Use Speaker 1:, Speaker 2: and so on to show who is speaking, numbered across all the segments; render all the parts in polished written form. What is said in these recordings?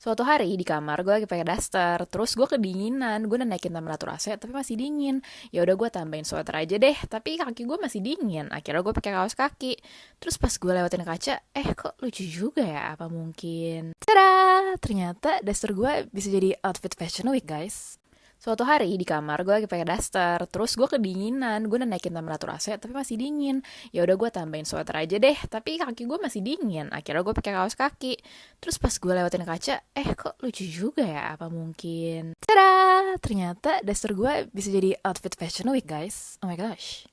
Speaker 1: Suatu hari di kamar gue lagi pakai daster, terus gue kedinginan, gue udah naikin temperatur AC tapi masih dingin. Ya udah gue tambahin sweater aja deh, tapi kaki gue masih dingin. Akhirnya gue pakai kaos kaki. Terus pas gue lewatin kaca, kok lucu juga ya? Apa mungkin? Tada! Ternyata daster gue bisa jadi outfit fashion week, guys. Suatu hari di kamar gue lagi pakai daster, terus gue kedinginan, gue udah naikin temperatur AC tapi masih dingin. Ya udah gue tambahin sweater aja deh, tapi kaki gue masih dingin. Akhirnya gue pakai kaos kaki. Terus pas gue lewatin kaca, kok lucu juga ya? Apa mungkin? Tada! Ternyata daster gue bisa jadi outfit fashion week, guys. Oh my gosh.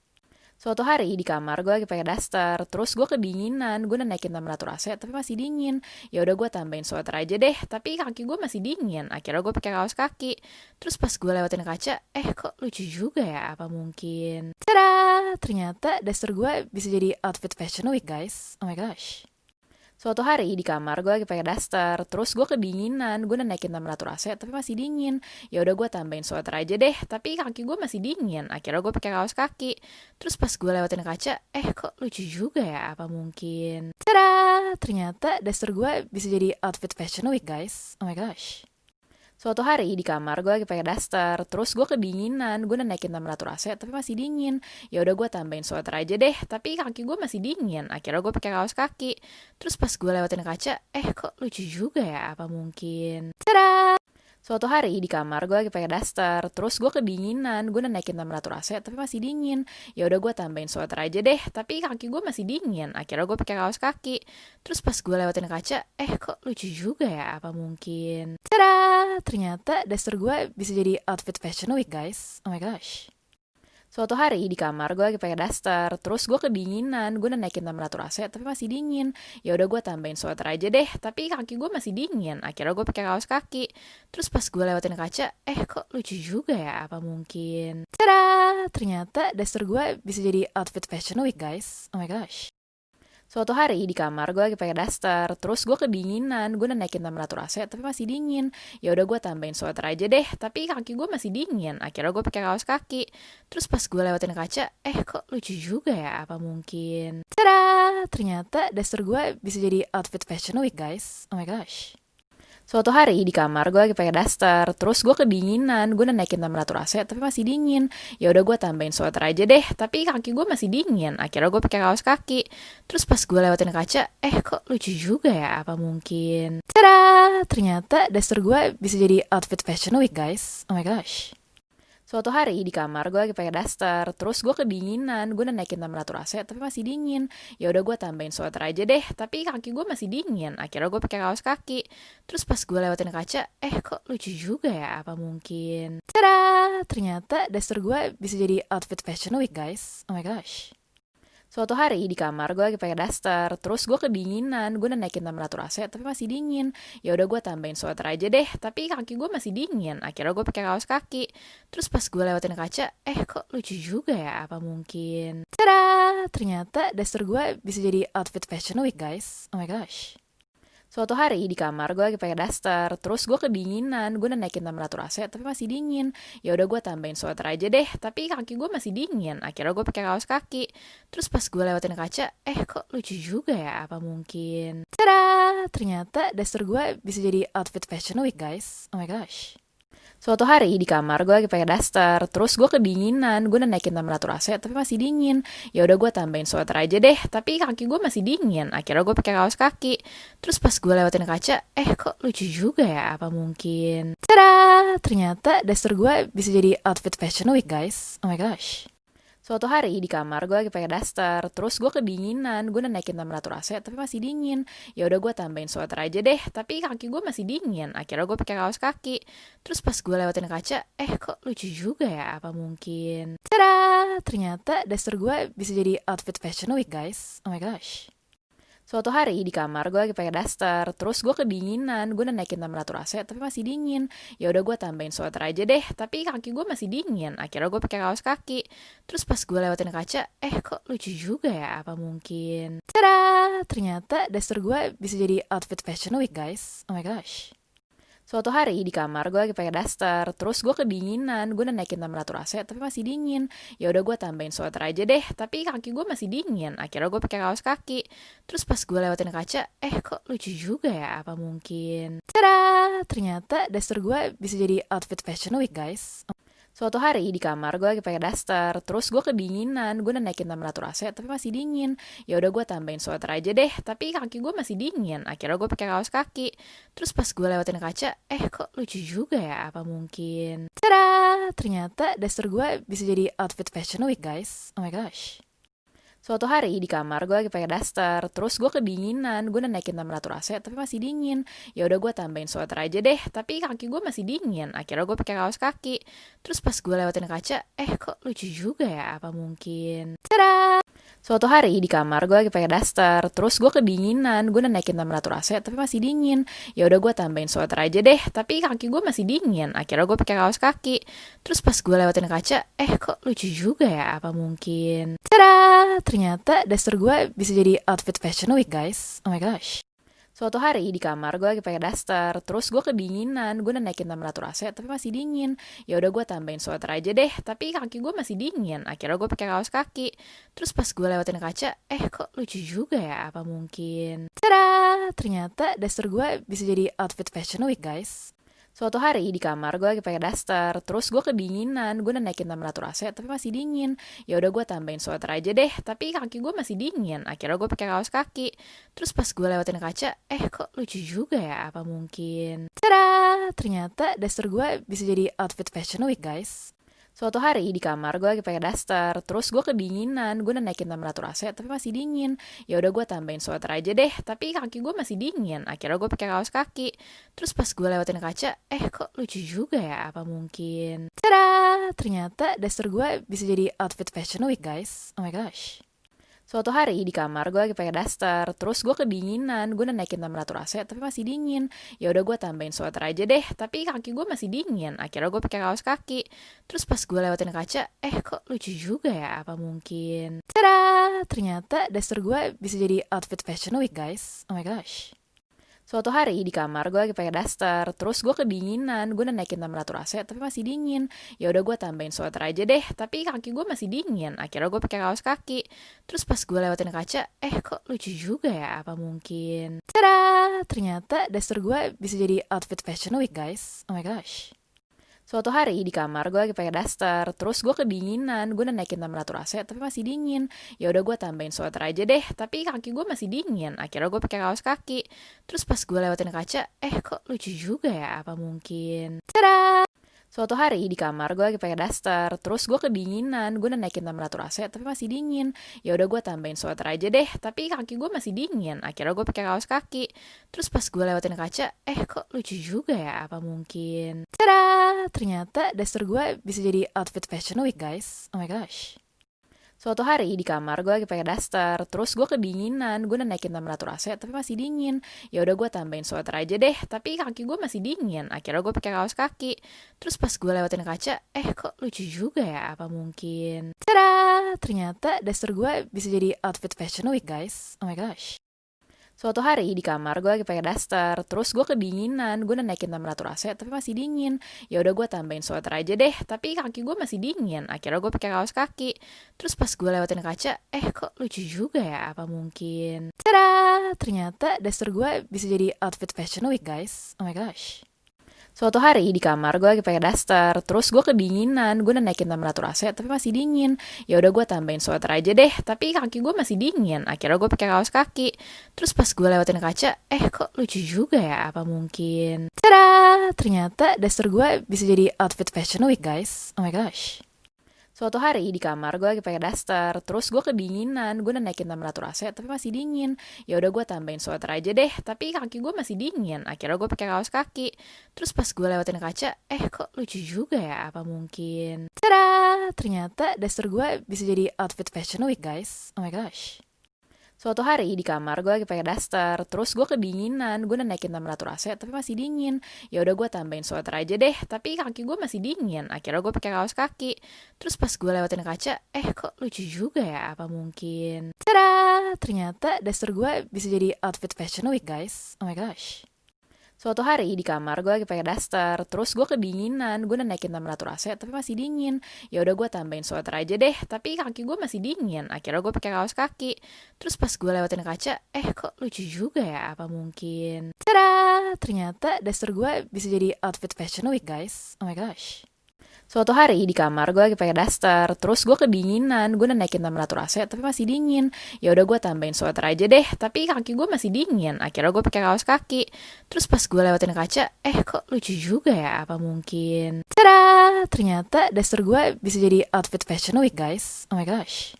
Speaker 1: Suatu hari di kamar gue lagi pakai daster, terus gue kedinginan, gue udah naikin temperatur AC tapi masih dingin. Ya udah gue tambahin sweater aja deh, tapi kaki gue masih dingin. Akhirnya gue pakai kaos kaki. Terus pas gue lewatin kaca, kok lucu juga ya? Apa mungkin? Tada! Ternyata daster gue bisa jadi outfit fashion week, guys. Oh my gosh. Suatu hari di kamar gue lagi pakai daster, terus gue kedinginan, gue udah naikin temperatur AC tapi masih dingin. Ya udah gue tambahin sweater aja deh, tapi kaki gue masih dingin. Akhirnya gue pakai kaos kaki. Terus pas gue lewatin kaca, kok lucu juga ya? Apa mungkin? Tada! Ternyata daster gue bisa jadi outfit fashion week, guys. Oh my gosh. Suatu hari di kamar gue lagi pakai daster, terus gue kedinginan, gue udah naikin temperatur AC tapi masih dingin. Ya udah gue tambahin sweater aja deh, tapi kaki gue masih dingin. Akhirnya gue pakai kaos kaki. Terus pas gue lewatin kaca, kok lucu juga ya? Apa mungkin? Tada! Suatu hari di kamar gue lagi pakai daster, terus gue kedinginan, gue udah naikin temperatur AC tapi masih dingin. Ya udah gue tambahin sweater aja deh, tapi kaki gue masih dingin. Akhirnya gue pakai kaos kaki. Terus pas gue lewatin kaca, kok lucu juga ya? Apa mungkin? Tada! Ternyata daster gue bisa jadi outfit fashion week, guys. Oh my gosh. Suatu hari di kamar gue lagi pakai daster, terus gue kedinginan, gue udah naikin temperatur AC tapi masih dingin. Ya udah gue tambahin sweater aja deh, tapi kaki gue masih dingin. Akhirnya gue pakai kaos kaki. Terus pas gue lewatin kaca, kok lucu juga ya? Apa mungkin? Tada! Ternyata daster gue bisa jadi outfit fashion week, guys. Oh my gosh. Suatu hari di kamar gue lagi pakai daster, terus gue kedinginan, gue udah naikin temperatur AC tapi masih dingin. Ya udah gue tambahin sweater aja deh, tapi kaki gue masih dingin. Akhirnya gue pakai kaos kaki. Terus pas gue lewatin kaca, kok lucu juga ya? Apa mungkin? Tada! Ternyata daster gue bisa jadi outfit fashion week, guys. Oh my gosh. Suatu hari di kamar gue lagi pakai daster, terus gue kedinginan, gue udah naikin temperatur AC tapi masih dingin. Ya udah gue tambahin sweater aja deh, tapi kaki gue masih dingin. Akhirnya gue pakai kaos kaki. Terus pas gue lewatin kaca, kok lucu juga ya? Apa mungkin? Tada! Ternyata daster gue bisa jadi outfit fashion week, guys. Oh my gosh. Suatu hari di kamar gue lagi pakai daster, terus gue kedinginan, gue udah naikin temperatur AC tapi masih dingin. Ya udah gue tambahin sweater aja deh, tapi kaki gue masih dingin. Akhirnya gue pakai kaos kaki. Terus pas gue lewatin kaca, kok lucu juga ya? Apa mungkin? Tada! Ternyata daster gue bisa jadi outfit fashion week, guys. Oh my gosh. Suatu hari di kamar gue lagi pakai daster, terus gue kedinginan, gue udah naikin temperatur AC tapi masih dingin. Ya udah gue tambahin sweater aja deh, tapi kaki gue masih dingin. Akhirnya gue pakai kaos kaki. Terus pas gue lewatin kaca, kok lucu juga ya? Apa mungkin? Tada! Ternyata daster gue bisa jadi outfit fashion week, guys. Oh my gosh. Suatu hari di kamar gue lagi pakai daster, terus gue kedinginan, gue udah naikin temperatur AC tapi masih dingin. Ya udah gue tambahin sweater aja deh, tapi kaki gue masih dingin. Akhirnya gue pakai kaos kaki. Terus pas gue lewatin kaca, kok lucu juga ya? Apa mungkin? Tada! Ternyata daster gue bisa jadi outfit fashion week, guys. Oh my gosh. Suatu hari di kamar gue lagi pakai daster, terus gue kedinginan, gue udah naikin temperatur AC tapi masih dingin. Ya udah gue tambahin sweater aja deh, tapi kaki gue masih dingin. Akhirnya gue pakai kaos kaki. Terus pas gue lewatin kaca, kok lucu juga ya? Apa mungkin? Tada! Ternyata daster gue bisa jadi outfit fashion week, guys. Oh my gosh. Suatu hari di kamar gue lagi pakai daster, terus gue kedinginan, gue udah naikin temperatur AC tapi masih dingin. Ya udah gue tambahin sweater aja deh, tapi kaki gue masih dingin. Akhirnya gue pakai kaos kaki. Terus pas gue lewatin kaca, kok lucu juga ya? Apa mungkin? Tada! Ternyata daster gue bisa jadi outfit fashion week, guys. Oh my gosh. Suatu hari di kamar gue lagi pakai daster, terus gue kedinginan, gue udah naikin temperatur AC tapi masih dingin. Ya udah gue tambahin sweater aja deh, tapi kaki gue masih dingin. Akhirnya gue pakai kaos kaki. Terus pas gue lewatin kaca, kok lucu juga ya? Apa mungkin? Tada! Ternyata daster gue bisa jadi outfit fashion week, guys. Oh my gosh. Suatu hari di kamar gue lagi pakai daster, terus gue kedinginan, gue udah naikin temperatur AC tapi masih dingin. Ya udah gue tambahin sweater aja deh, tapi kaki gue masih dingin. Akhirnya gue pakai kaos kaki. Terus pas gue lewatin kaca, kok lucu juga ya? Apa mungkin? Tada! Ternyata daster gue bisa jadi outfit fashion week, guys. Suatu hari di kamar gue lagi pakai daster, terus gue kedinginan, gue udah naikin temperatur AC tapi masih dingin. Ya udah gue tambahin sweater aja deh, tapi kaki gue masih dingin. Akhirnya gue pakai kaos kaki. Terus pas gue lewatin kaca, kok lucu juga ya? Apa mungkin? Tada! Ternyata daster gue bisa jadi outfit fashion week, guys. Oh my gosh. Suatu hari di kamar gue lagi pakai daster, terus gue kedinginan, gue udah naikin temperatur AC tapi masih dingin. Ya udah gue tambahin sweater aja deh, tapi kaki gue masih dingin. Akhirnya gue pakai kaos kaki. Terus pas gue lewatin kaca, kok lucu juga ya? Apa mungkin? Tada! Suatu hari di kamar gue lagi pakai daster, terus gue kedinginan, gue udah naikin temperatur AC tapi masih dingin. Ya udah gue tambahin sweater aja deh, tapi kaki gue masih dingin. Akhirnya gue pakai kaos kaki. Terus pas gue lewatin kaca, kok lucu juga ya? Apa mungkin? Tada! Ternyata daster gue bisa jadi outfit fashion week, guys. Oh my gosh. Suatu hari di kamar gue lagi pakai daster, terus gue kedinginan, gue udah naikin temperatur AC tapi masih dingin. Ya udah gue tambahin sweater aja deh, tapi kaki gue masih dingin. Akhirnya gue pakai kaos kaki. Terus pas gue lewatin kaca, kok lucu juga ya? Apa mungkin? Tada! Ternyata daster gue bisa jadi outfit fashion week, guys. Suatu hari di kamar gue lagi pakai daster, terus gue kedinginan, gue udah naikin temperatur AC tapi masih dingin. Ya udah gue tambahin sweater aja deh, tapi kaki gue masih dingin. Akhirnya gue pakai kaos kaki. Terus pas gue lewatin kaca, kok lucu juga ya? Apa mungkin? Tada! Ternyata daster gue bisa jadi outfit fashion week, guys. Suatu hari di kamar gue lagi pakai daster, terus gue kedinginan, gue udah naikin temperatur AC tapi masih dingin. Ya udah gue tambahin sweater aja deh, tapi kaki gue masih dingin. Akhirnya gue pakai kaos kaki. Terus pas gue lewatin kaca, kok lucu juga ya? Apa mungkin? Tada! Ternyata daster gue bisa jadi outfit fashion week, guys. Oh my gosh. Suatu hari di kamar gue lagi pakai daster, terus gue kedinginan, gue udah naikin temperatur AC tapi masih dingin. Ya udah gue tambahin sweater aja deh, tapi kaki gue masih dingin. Akhirnya gue pakai kaos kaki. Terus pas gue lewatin kaca, kok lucu juga ya? Apa mungkin? Tada! Ternyata daster gue bisa jadi outfit fashion week, guys. Oh my gosh. Suatu hari di kamar gue lagi pakai daster, terus gue kedinginan, gue udah naikin temperatur AC tapi masih dingin. Ya udah gue tambahin sweater aja deh, tapi kaki gue masih dingin. Akhirnya gue pakai kaos kaki. Terus pas gue lewatin kaca, kok lucu juga ya? Apa mungkin? Tada! Ternyata daster gue bisa jadi outfit fashion week, guys. Oh my gosh. Suatu hari di kamar gue lagi pakai daster, terus gue kedinginan, gue udah naikin temperatur AC tapi masih dingin. Ya udah gue tambahin sweater aja deh, tapi kaki gue masih dingin. Akhirnya gue pakai kaos kaki. Terus pas gue lewatin kaca, kok lucu juga ya? Apa mungkin? Tada! Suatu hari di kamar gue lagi pakai daster, terus gue kedinginan, gue udah naikin temperatur AC tapi masih dingin. Ya udah gue tambahin sweater aja deh, tapi kaki gue masih dingin. Akhirnya gue pakai kaos kaki. Terus pas gue lewatin kaca, kok lucu juga ya? Apa mungkin? Tada! Ternyata daster gue bisa jadi outfit fashion week, guys. Oh my gosh. Suatu hari di kamar gue lagi pakai daster, terus gue kedinginan, gue udah naikin temperatur AC tapi masih dingin. Ya udah gue tambahin sweater aja deh, tapi kaki gue masih dingin. Akhirnya gue pakai kaos kaki. Terus pas gue lewatin kaca, kok lucu juga ya? Apa mungkin? Tada! Ternyata daster gue bisa jadi outfit fashion week, guys. Oh my gosh. Suatu hari di kamar gue lagi pakai daster, terus gue kedinginan, gue udah naikin temperatur AC tapi masih dingin. Ya udah gue tambahin sweater aja deh, tapi kaki gue masih dingin. Akhirnya gue pakai kaos kaki. Terus pas gue lewatin kaca, kok lucu juga ya? Apa mungkin? Tada! Ternyata daster gue bisa jadi outfit fashion week, guys. Oh my gosh. Suatu hari di kamar gue lagi pakai daster, terus gue kedinginan, gue udah naikin temperatur AC tapi masih dingin. Ya udah gue tambahin sweater aja deh, tapi kaki gue masih dingin. Akhirnya gue pakai kaos kaki. Terus pas gue lewatin kaca, kok lucu juga ya? Apa mungkin? Tada! Ternyata daster gue bisa jadi outfit fashion week, guys. Oh my gosh. Suatu hari di kamar gue lagi pakai daster, terus gue kedinginan, gue udah naikin temperatur AC tapi masih dingin. Ya udah gue tambahin sweater aja deh, tapi kaki gue masih dingin. Akhirnya gue pakai kaos kaki. Terus pas gue lewatin kaca, kok lucu juga ya? Apa mungkin? Tada! Ternyata daster gue bisa jadi outfit fashion week, guys. Oh my gosh. Suatu hari di kamar gue lagi pakai daster, terus gue kedinginan, gue udah naikin temperatur AC tapi masih dingin. Ya udah gue tambahin sweater aja deh, tapi kaki gue masih dingin. Akhirnya gue pakai kaos kaki. Terus pas gue lewatin kaca, kok lucu juga ya? Apa mungkin? Tada! Ternyata daster gue bisa jadi outfit fashion week, guys. Oh my gosh. Suatu hari di kamar gue lagi pakai daster, terus gue kedinginan, gue udah naikin temperatur AC tapi masih dingin. Ya udah gue tambahin sweater aja deh, tapi kaki gue masih dingin. Akhirnya gue pakai kaos kaki. Terus pas gue lewatin kaca, kok lucu juga ya? Apa mungkin? Tada! Ternyata daster gue bisa jadi outfit fashion week guys. Oh my gosh. Suatu hari di kamar gue lagi pakai daster, terus gue kedinginan, gue udah naikin temperatur AC tapi masih dingin. Ya udah gue tambahin sweater aja deh, tapi kaki gue masih dingin. Akhirnya gue pakai kaos kaki. Terus pas gue lewatin kaca, kok lucu juga ya? Apa mungkin? Tada! Ternyata daster gue bisa jadi outfit fashion week guys. Oh my gosh.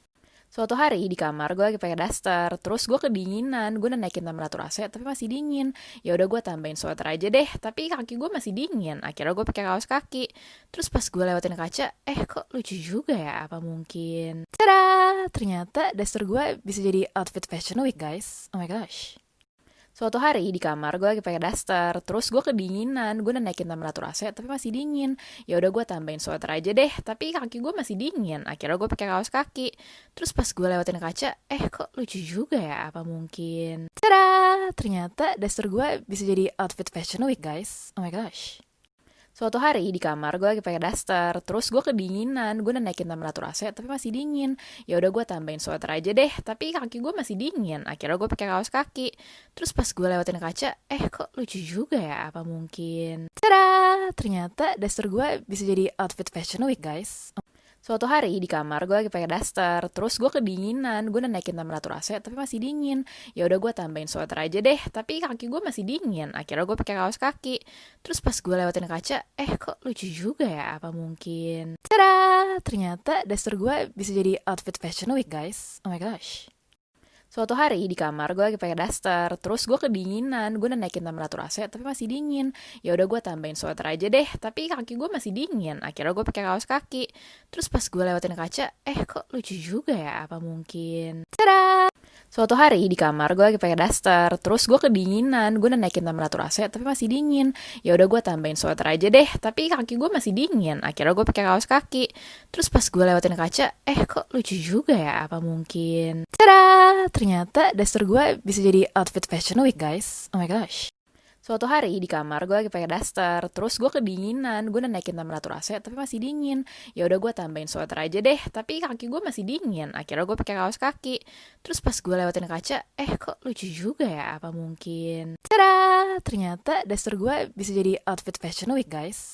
Speaker 1: Suatu hari di kamar gue lagi pakai daster, terus gue kedinginan, gue udah naikin temperatur AC tapi masih dingin. Ya udah gue tambahin sweater aja deh, tapi kaki gue masih dingin. Akhirnya gue pakai kaos kaki. Terus pas gue lewatin kaca, kok lucu juga ya? Apa mungkin? Tada! Ternyata daster gue bisa jadi outfit fashion week guys. Oh my gosh. Suatu hari di kamar gue lagi pakai daster, terus gue kedinginan, gue udah naikin temperatur AC tapi masih dingin. Ya udah gue tambahin sweater aja deh, tapi kaki gue masih dingin. Akhirnya gue pakai kaos kaki. Terus pas gue lewatin kaca, kok lucu juga ya? Apa mungkin? Tada! Ternyata daster gue bisa jadi outfit fashion week guys. Oh my gosh. Suatu hari di kamar gue lagi pakai daster, terus gue kedinginan, gue udah naikin temperatur AC tapi masih dingin. Ya udah gue tambahin sweater aja deh, tapi kaki gue masih dingin. Akhirnya gue pakai kaos kaki. Terus pas gue lewatin kaca, kok lucu juga ya? Apa mungkin? Tada! Ternyata daster gue bisa jadi outfit fashion week guys. Suatu hari di kamar gue lagi pakai daster, terus gue kedinginan, gue udah naikin temperatur AC tapi masih dingin. Ya udah gue tambahin sweater aja deh, tapi kaki gue masih dingin. Akhirnya gue pakai kaos kaki. Terus pas gue lewatin kaca, kok lucu juga ya? Apa mungkin? Tada! Ternyata daster gue bisa jadi outfit fashion week guys. Oh my gosh. Suatu hari di kamar gue lagi pakai daster, terus gue kedinginan, gue udah naikin temperatur AC tapi masih dingin. Ya udah gue tambahin sweater aja deh, tapi kaki gue masih dingin. Akhirnya gue pakai kaos kaki. Terus pas gue lewatin kaca, kok lucu juga ya? Apa mungkin? Tada! Suatu hari di kamar gue lagi pakai daster, terus gue kedinginan, gue udah naikin temperatur AC tapi masih dingin. Ya udah gue tambahin sweater aja deh, tapi kaki gue masih dingin. Akhirnya gue pakai kaos kaki. Terus pas gue lewatin kaca, kok lucu juga ya? Apa mungkin? Tada! Ternyata daster gue bisa jadi outfit fashion week guys. Oh my gosh. Suatu hari di kamar gue lagi pakai daster, terus gue kedinginan, gue udah naikin temperatur AC tapi masih dingin. Ya udah gue tambahin sweater aja deh, tapi kaki gue masih dingin. Akhirnya gue pakai kaos kaki. Terus pas gue lewatin kaca, kok lucu juga ya? Apa mungkin? Tada! Ternyata daster gue bisa jadi outfit fashion week guys.